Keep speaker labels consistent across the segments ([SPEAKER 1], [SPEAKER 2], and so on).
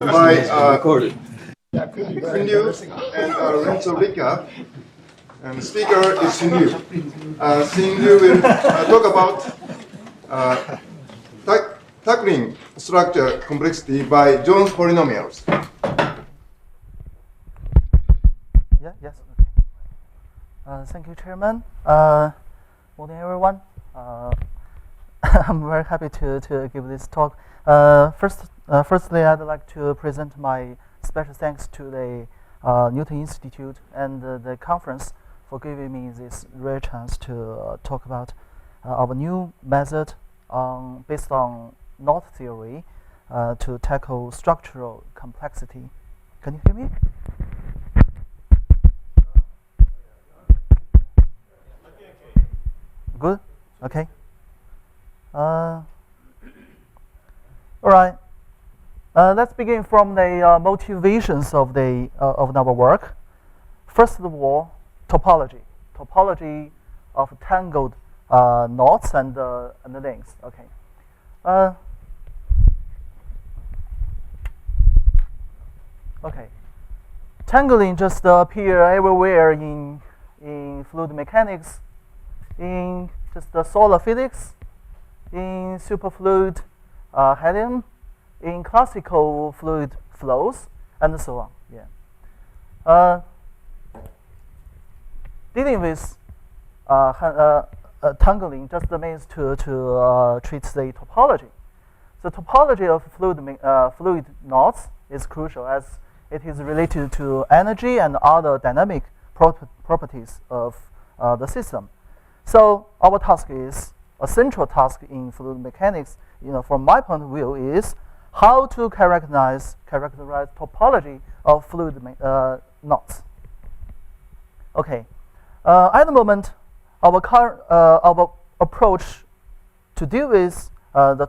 [SPEAKER 1] by Xin Liu and Renzo Rica. And the speaker is Xin Liu. Xin Liu will talk about tackling structure complexity by Jones polynomials.
[SPEAKER 2] Yes. Okay. Thank you, Chairman. Morning, everyone. I'm very happy to give this talk. Firstly, I'd like to present my special thanks to the Newton Institute and the conference for giving me this rare chance to talk about our new method based on knot theory to tackle structural complexity. Can you hear me? Good? Okay. All right. Let's begin from the motivations of our work. First of all, topology. Topology of tangled knots and the links. Okay. Okay. Tangling just appear everywhere in fluid mechanics, in just the solar physics, in superfluid helium, in classical fluid flows, and so on. Yeah. Dealing with tangling just means to treat the topology. The topology of fluid knots is crucial as it is related to energy and other dynamic properties of the system. So our task is a central task in fluid mechanics. From my point of view, is how to characterize topology of fluid knots. Okay. At the moment, our approach to deal with the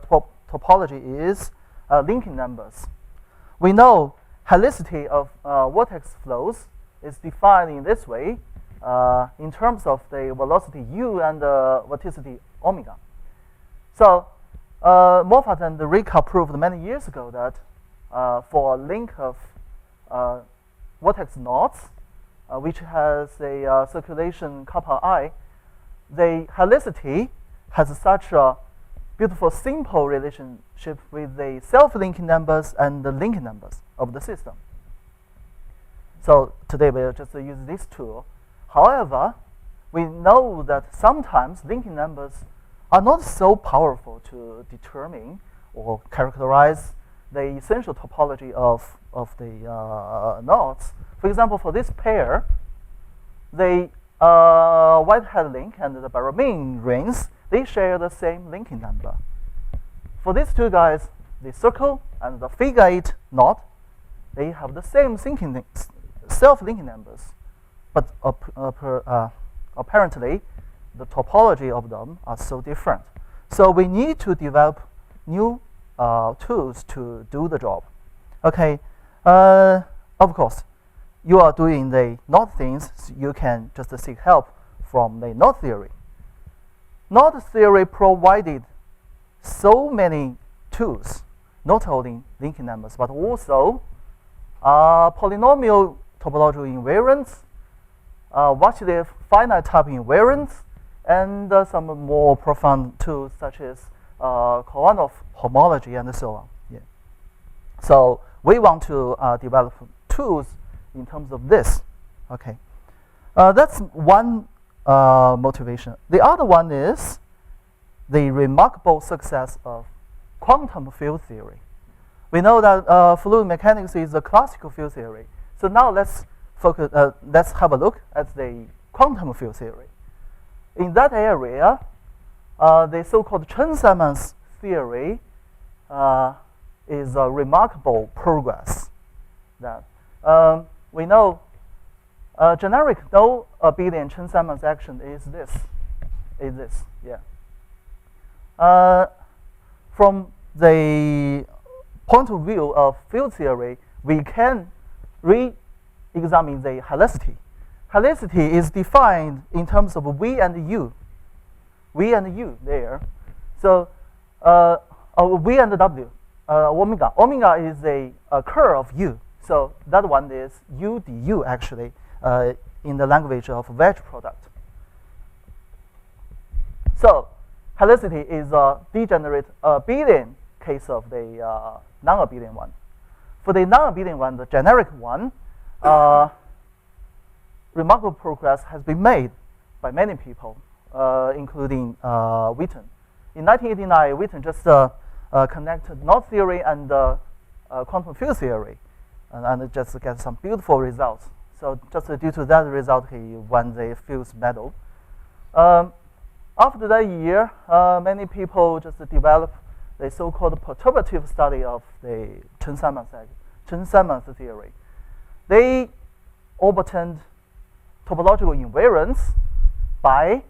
[SPEAKER 2] topology is linking numbers. We know helicity of vortex flows is defined in this way in terms of the velocity u and the vorticity omega. So Moffat and Rica proved many years ago that for a link of vortex knots, which has a circulation kappa I, the helicity has such a beautiful simple relationship with the self-linking numbers and the linking numbers of the system. So today we'll just use this tool. However, we know that sometimes linking numbers are not so powerful to determine or characterize the essential topology of the knots. For example, for this pair, the Whitehead link and the Baromean rings, they share the same linking number. For these two guys, the circle and the figure 8 knot, they have the same self-linking numbers, but apparently the topology of them are so different. So we need to develop new tools to do the job. Okay, of course, you are doing the knot things, so you can just seek help from the knot theory. Knot theory provided so many tools, not only linking numbers, but also polynomial topological invariants, Vasilev finite type invariants, and some more profound tools such as Kolanov homology and so on. Yeah. So we want to develop tools in terms of this. Okay, that's one motivation. The other one is the remarkable success of quantum field theory. We know that fluid mechanics is a classical field theory. So now let's focus. Let's have a look at the quantum field theory. In that area, the so-called Chen-Simons theory is a remarkable progress. That we know generic no abelian Chen-Simons action is this. Yeah. From the point of view of field theory, we can re-examine the helicity. Helicity is defined in terms of V and U. V and U there. So V and W omega. Omega is a curl of u. So that one is u du actually in the language of wedge product. So helicity is a degenerate abelian case of the non-abelian one. For the non-abelian one, the generic one, remarkable progress has been made by many people, including Wheaton. In 1989, Wheaton just connected knot theory and quantum field theory, and just get some beautiful results. So just due to that result, he won the Fields Medal. After that year, many people just developed the so-called perturbative study of the Chen-Simons theory. They obtained topological invariance by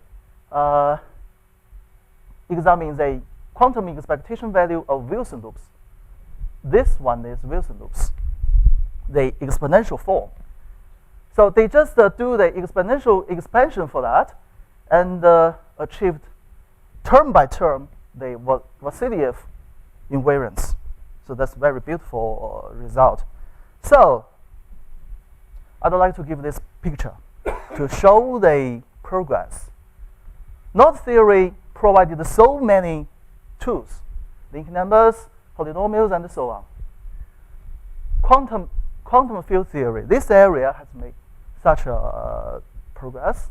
[SPEAKER 2] examining the quantum expectation value of Wilson loops. This one is Wilson loops, the exponential form. So they just do the exponential expansion for that and achieved term by term the Vasiliev invariance. So that's a very beautiful result. So I'd like to give this picture to show the progress. Knot theory provided so many tools, linked numbers, polynomials, and so on. Quantum field theory, this area has made such a progress.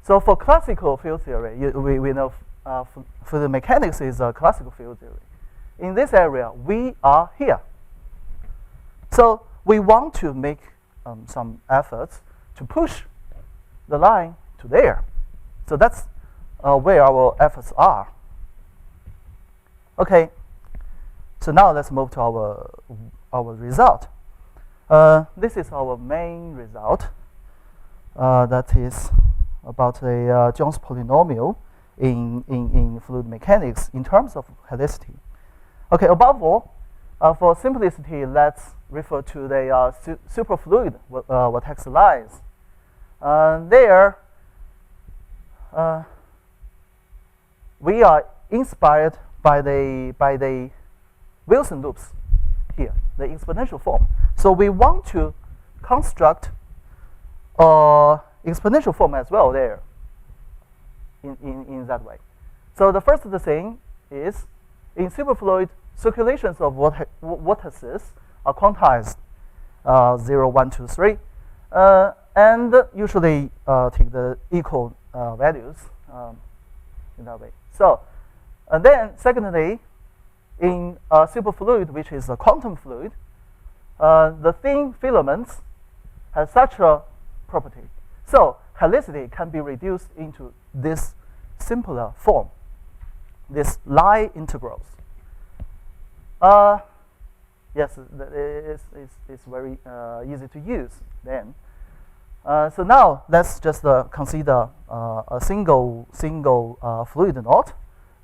[SPEAKER 2] So for classical field theory, we know fluid mechanics is a classical field theory. In this area, we are here. So we want to make some efforts to push the line to there. So that's where our efforts are. Okay, so now let's move to our result. This is our main result. That is about a Jones polynomial in fluid mechanics in terms of helicity. Okay, above all, for simplicity, let's refer to the superfluid vortex lines. There, we are inspired by the Wilson loops here, the exponential form. So we want to construct exponential form as well there in that way. So the first thing is in superfluid, circulations of vortices are quantized 0, 1, 2, 3, and usually take the equal values in that way. So, and then secondly, in superfluid, which is a quantum fluid, the thin filaments have such a property. So helicity can be reduced into this simpler form, this line integrals. Yes, it's very easy to use then. So now let's just consider a single fluid knot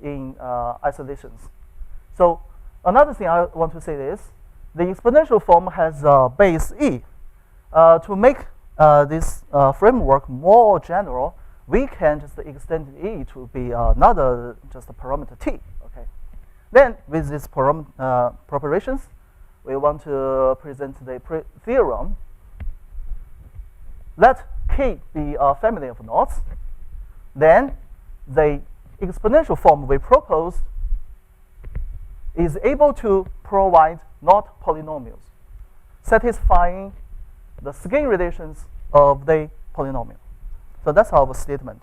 [SPEAKER 2] in isolations. So another thing I want to say is the exponential form has base E. To make this framework more general, we can just extend E to be another just a parameter T. Okay. Then with these preparations, we want to present the theorem. Let K be a family of knots. Then the exponential form we proposed is able to provide knot polynomials, satisfying the scaling relations of the polynomial. So that's our statement.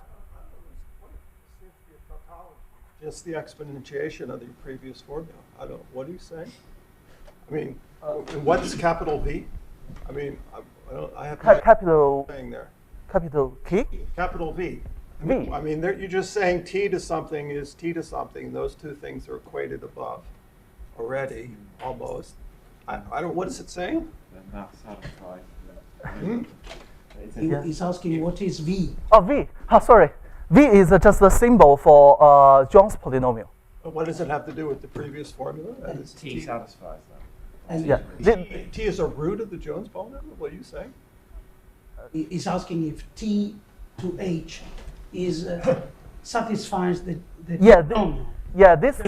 [SPEAKER 3] Just the exponentiation of the previous formula. I don't. What are you saying? I mean, what's capital V? I mean, I have
[SPEAKER 2] capital
[SPEAKER 3] saying there.
[SPEAKER 2] Capital K.
[SPEAKER 3] Capital V.
[SPEAKER 2] V.
[SPEAKER 3] I mean, you're just saying T to something is T to something. Those two things are equated above already, almost. I don't. What is it saying?
[SPEAKER 4] He's asking what is V?
[SPEAKER 2] Oh, V. Oh, sorry. V is just a symbol for Jones polynomial.
[SPEAKER 3] But what does it have to do with the previous formula?
[SPEAKER 5] T satisfies that.
[SPEAKER 4] And
[SPEAKER 2] Yeah.
[SPEAKER 3] T is a root of the Jones polynomial? What are you saying?
[SPEAKER 4] he's asking if T to H is satisfies the
[SPEAKER 2] Yeah,
[SPEAKER 4] polynomial.
[SPEAKER 2] yeah, this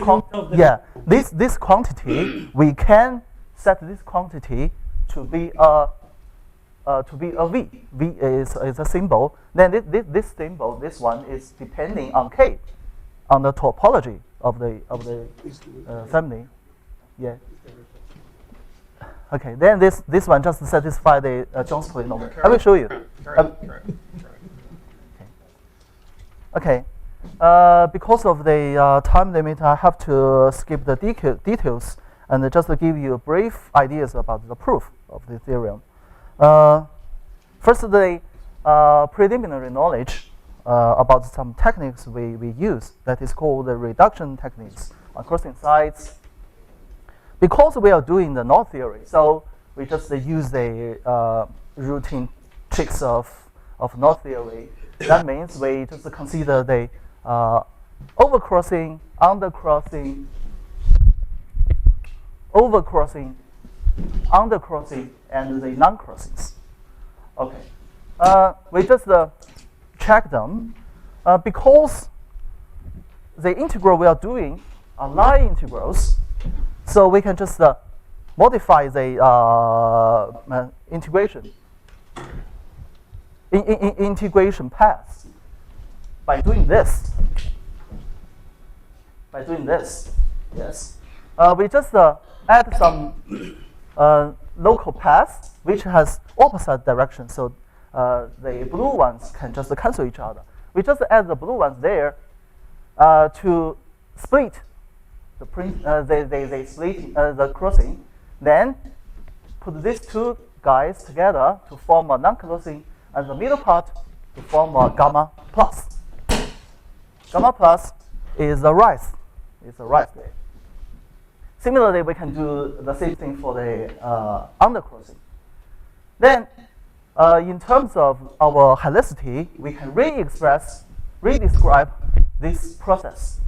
[SPEAKER 2] quantity we can set this quantity to be a v. V is a symbol. Then this symbol, this one is depending on k, on the topology of the family. Yeah. Okay. Then this one just satisfy the Jones polynomial. I will show you. Okay. Because of the time limit, I have to skip the details and just give you brief ideas about the proof of the theorem. First, the preliminary knowledge about some techniques we use, that is called the reduction techniques on crossing sides. Because we are doing the knot theory, so we just use the routine tricks of knot theory. That means we just consider the overcrossing, undercrossing, overcrossing, undercrossing, and the non-crossings. Okay. We just check them because the integral we are doing are line integrals, so we can just modify the integration integration path by doing this. Yes. We just add some local paths which has opposite direction, so the blue ones can just cancel each other. We just add the blue ones there to split the crossing. Then put these two guys together to form a non-crossing, and the middle part to form a gamma plus. Gamma plus is a rise. It's a rise there. Similarly, we can do the same thing for the undercrossing. Then, in terms of our helicity, we can redescribe this process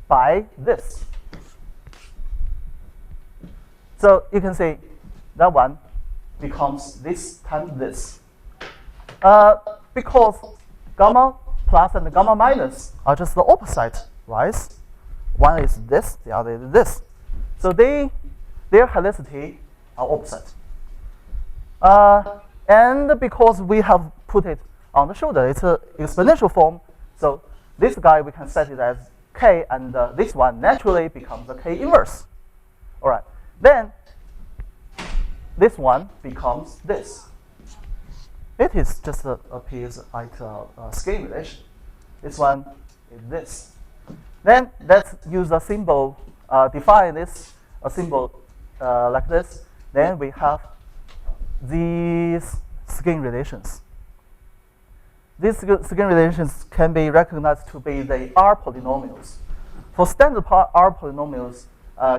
[SPEAKER 2] by this. So you can see that one becomes this times this. Because gamma plus and gamma minus are just the opposite rise. One is this, the other is this. So their helicity are opposite. And because we have put it on the shoulder, it's an exponential form. So this guy, we can set it as k, and this one naturally becomes a k inverse. All right. Then this one becomes this. It is just appears like a scale relation. This one is this. Then let's use a symbol, define this, a symbol like this. Then we have these skin relations. These skin relations can be recognized to be the R polynomials. For standard R polynomials,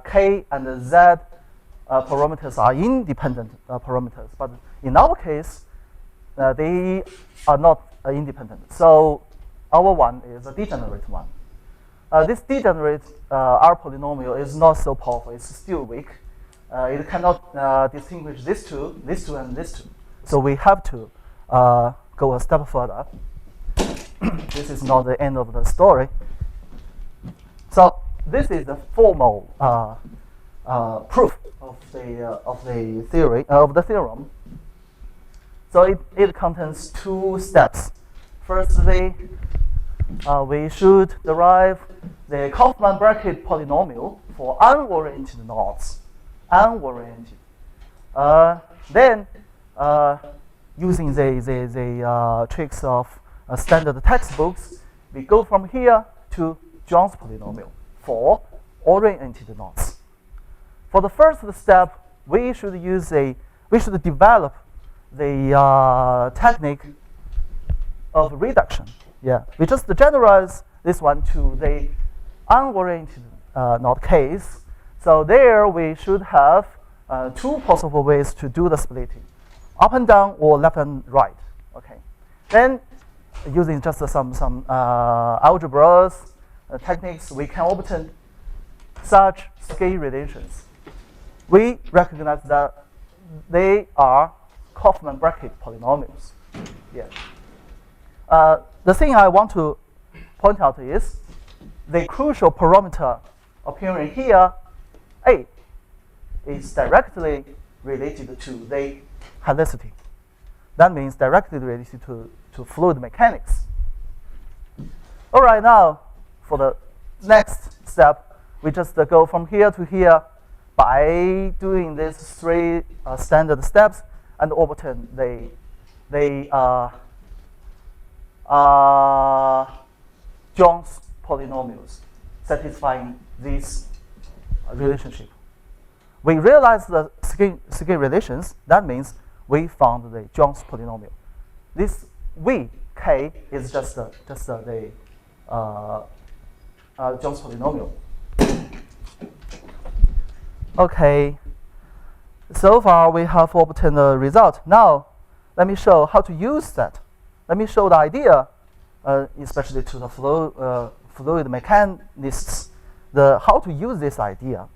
[SPEAKER 2] K and Z parameters are independent parameters, but in our case, they are not independent. So our one is a degenerate one. This degenerate R polynomial is not so powerful. It's still weak. It cannot distinguish these two, and these two. So we have to go a step further. This is not the end of the story. So this is the formal proof of the theorem. So it contains two steps. Firstly, we should derive the Kaufman bracket polynomial for unoriented knots. Unoriented. Then, using the tricks of standard textbooks, we go from here to Jones polynomial for oriented knots. For the first step, we should develop the technique of reduction. Yeah, we just generalize this one to the unoriented knot case. So there we should have two possible ways to do the splitting, up and down or left and right. Okay. Then using just some algebras techniques, we can obtain such scale relations. We recognize that they are Kaufman bracket polynomials. Yeah. The thing I want to point out is the crucial parameter appearing here, A, is directly related to the helicity. That means directly related to fluid mechanics. All right, now for the next step, we just go from here to here by doing these three standard steps and obtain the Jones polynomials satisfying this relationship. We realize the Skin relations. That means we found the Jones polynomial. This V K is just the Jones polynomial. Okay. So far we have obtained the result. Now let me show how to use that. Let me show the idea, especially to the fluid mechanists, how to use this idea.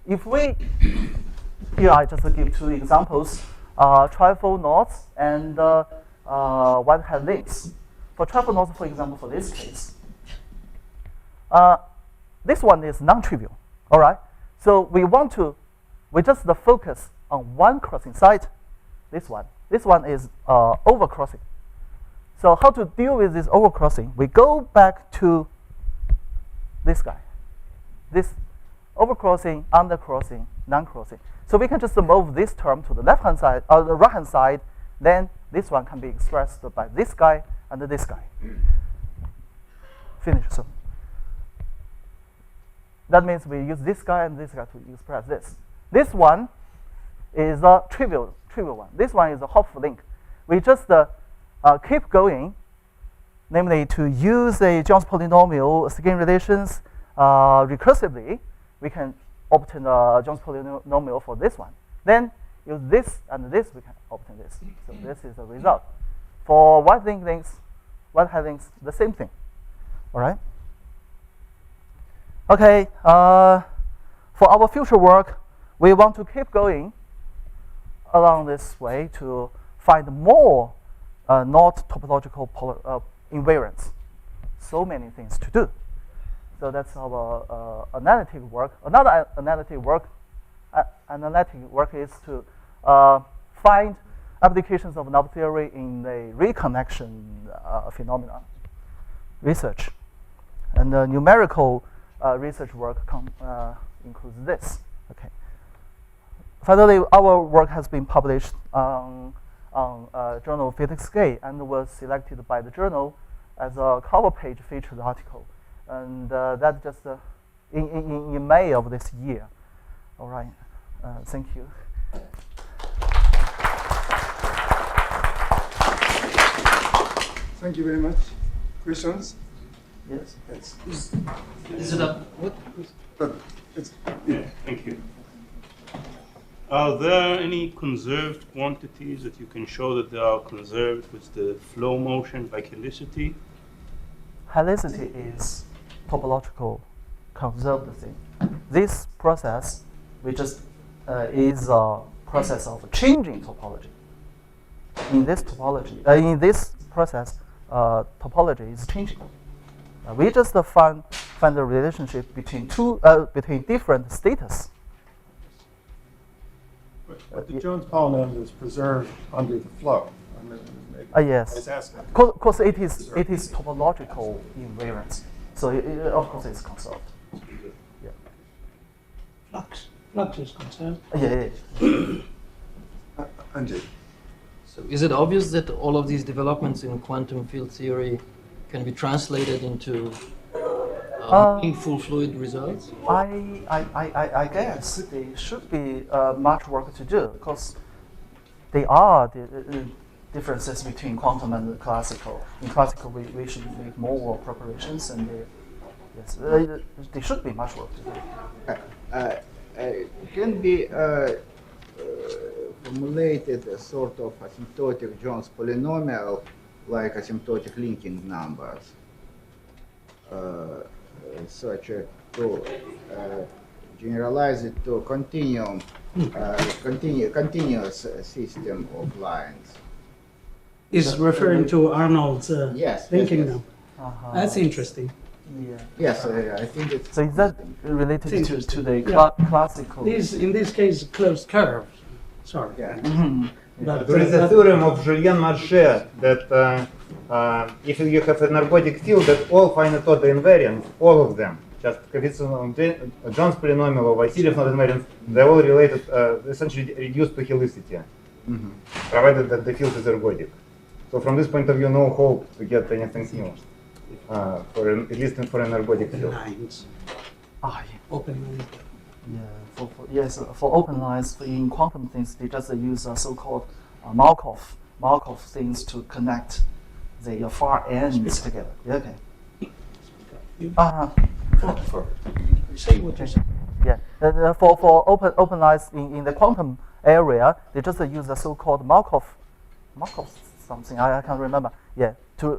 [SPEAKER 2] If we, here I just give two examples, trifold knots and white hat links. For trifold knots, for example, for this case, this one is non-trivial, all right? So we just focus on one crossing site, this one. This one is overcrossing. So how to deal with this overcrossing? We go back to this guy. This overcrossing, undercrossing, non-crossing. So we can just move this term to the left-hand side, or the right-hand side. Then this one can be expressed by this guy and this guy. Finish. So that means we use this guy and this guy to express this. This one is a trivial one. This one is a hopeful link. We just keep going, namely to use a Jones polynomial Skin relations recursively. We can obtain a Jones polynomial for this one. Then use this and this, we can obtain this. So this is the result. For white hat links, the same thing. All right. Okay. For our future work, we want to keep going along this way to find more not topological invariants. So many things to do. So that's our analytic work. Another analytic work is to find applications of knob theory in the reconnection phenomena research. And numerical research work includes this. Okay. Finally, our work has been published on Journal of Physics K and was selected by the journal as a cover page featured article. And that just in May of this year. All right. Thank you.
[SPEAKER 1] Thank you very much. Questions?
[SPEAKER 2] Yes.
[SPEAKER 1] Yes.
[SPEAKER 6] Is it a what?
[SPEAKER 1] But it's,
[SPEAKER 7] Yeah, thank you. Are there any conserved quantities that you can show that they are conserved with the flow motion like helicity?
[SPEAKER 2] Helicity is topological conserved thing. This process, is a process of changing topology. In this process, topology is changing. We just find the relationship between different status.
[SPEAKER 3] But the Jones polynomial is preserved under the flow.
[SPEAKER 2] Yes.
[SPEAKER 3] It's asking.
[SPEAKER 2] Because it is topological invariance. So of course it's conserved. Yeah.
[SPEAKER 4] Flux is concerned.
[SPEAKER 2] Yeah.
[SPEAKER 1] Angie.
[SPEAKER 6] So is it obvious that all of these developments in quantum field theory can be translated into meaningful fluid results?
[SPEAKER 2] I guess there should be much work to do because there are differences between quantum and classical. In classical, we should make more preparations, and yes, there should be much work to do.
[SPEAKER 8] Can be formulated a sort of asymptotic Jones polynomial like asymptotic linking numbers, such to generalize it to continuous system of lines.
[SPEAKER 4] Is referring to Arnold's
[SPEAKER 8] Yes,
[SPEAKER 4] linking
[SPEAKER 8] yes,
[SPEAKER 4] them. That's interesting.
[SPEAKER 2] Yeah.
[SPEAKER 8] Yes, I think it's.
[SPEAKER 2] So is that related
[SPEAKER 4] It's
[SPEAKER 2] to the
[SPEAKER 4] Yeah.
[SPEAKER 2] classical?
[SPEAKER 4] In this case, closed curve. Sorry.
[SPEAKER 8] Yeah.
[SPEAKER 4] But,
[SPEAKER 9] There is a theorem of Julien-Marchais that if you have an ergodic field, that all finite order invariants, all of them, just coefficient of John's polynomial or Vassiliev not invariants, they're all related, essentially reduced to helicity, provided that the field is ergodic. So from this point of view, no hope to get anything new, at least for an ergodic field.
[SPEAKER 4] lines.
[SPEAKER 2] Ah, yeah.
[SPEAKER 4] Open line.
[SPEAKER 2] Yeah, for open lines in quantum things, they just use so-called Markov things to connect the far ends together. Yeah, okay.
[SPEAKER 4] Say what you say.
[SPEAKER 2] Yeah. For open lines in the quantum area, they just use the so-called Markov something. I can't remember. Yeah, to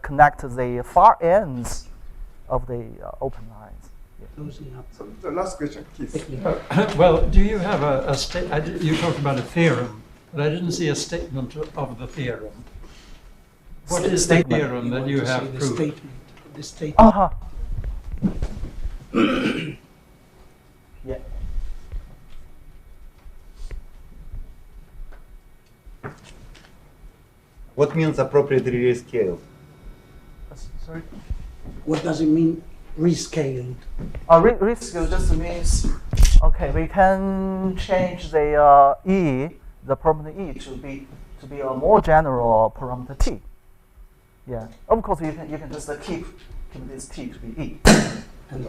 [SPEAKER 2] connect the far ends of the open lines.
[SPEAKER 4] Closing up.
[SPEAKER 1] So the last question, Keith.
[SPEAKER 10] Well, do you have a statement? You talked about a theorem, but I didn't see a statement of the theorem. What is the
[SPEAKER 2] Statement.
[SPEAKER 10] theorem that you have
[SPEAKER 4] the
[SPEAKER 10] proved?
[SPEAKER 4] statement. The statement.
[SPEAKER 2] Uh-huh. Yeah.
[SPEAKER 9] What means appropriately rescaled?
[SPEAKER 2] Sorry.
[SPEAKER 4] What does it mean, rescaled?
[SPEAKER 2] Risk just means, okay, we can change the the parameter e to be a more general parameter t. Yeah, of course you can just keep this t to be e.
[SPEAKER 4] And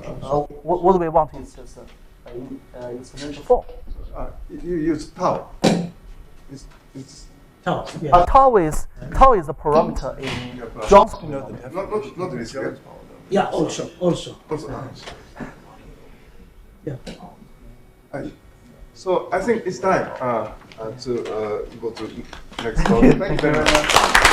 [SPEAKER 2] What we want is just an exponential form.
[SPEAKER 1] You use tau. It's
[SPEAKER 4] tau, yeah.
[SPEAKER 2] Tau is a parameter in John's polynomial.
[SPEAKER 1] not this here.
[SPEAKER 4] Yeah, also.
[SPEAKER 1] Also,
[SPEAKER 4] Yeah.
[SPEAKER 1] So I think it's time to go to next topic. Thank you very much.